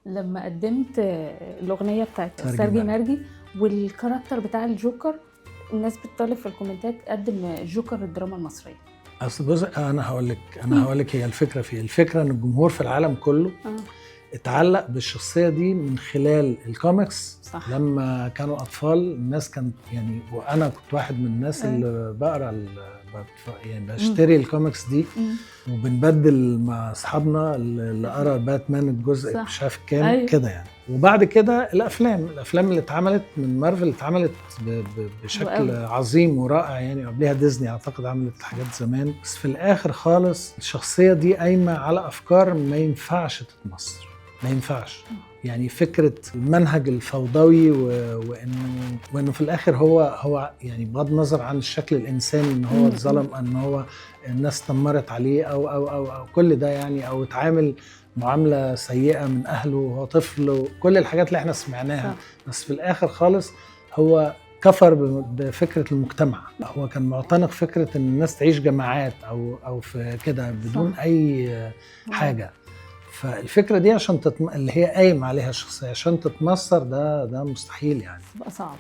لما قدمت الاغنيه بتاعت سرجي سرجي مرجي. مرجي والكاركتر بتاع الجوكر، الناس بتطالب في الكومنتات قدم جوكر الدراما المصريه. اصل بص، انا هقول لك هي الفكره في الفكره ان الجمهور في العالم كله اتعلق بالشخصيه دي من خلال الكوميكس. صح. لما كانوا اطفال الناس كانت يعني، وانا كنت واحد من الناس اللي بقرا يعني بشتري الكوميكس دي وبنبدل مع اصحابنا اللي قرا باتمان الجزء مش عارف كام. أيوة. كده يعني. وبعد كده الافلام اللي اتعملت من مارفل اتعملت بشكل عظيم ورائع يعني. قبلها ديزني اعتقد عملت حاجات زمان، بس في الاخر خالص الشخصيه دي قايمه على افكار ما ينفعش تتمصر، ما ينفعش. يعني فكرة المنهج الفوضوي وإنه في الآخر هو يعني بغض النظر عن الشكل الإنساني، إن هو اتظلم، إن هو الناس تنمرت عليه أو كل ده يعني، أو اتعامل معاملة سيئة من أهله وهو طفل، وكل الحاجات اللي احنا سمعناها. بس في الآخر خالص هو كفر بفكرة المجتمع. هو كان معتنق فكرة إن الناس تعيش جماعات أو في كده بدون أي حاجة. فالفكرة دي عشان اللي هي قايم عليها الشخصية عشان تتمصر ده مستحيل يعني. تبقى صعب.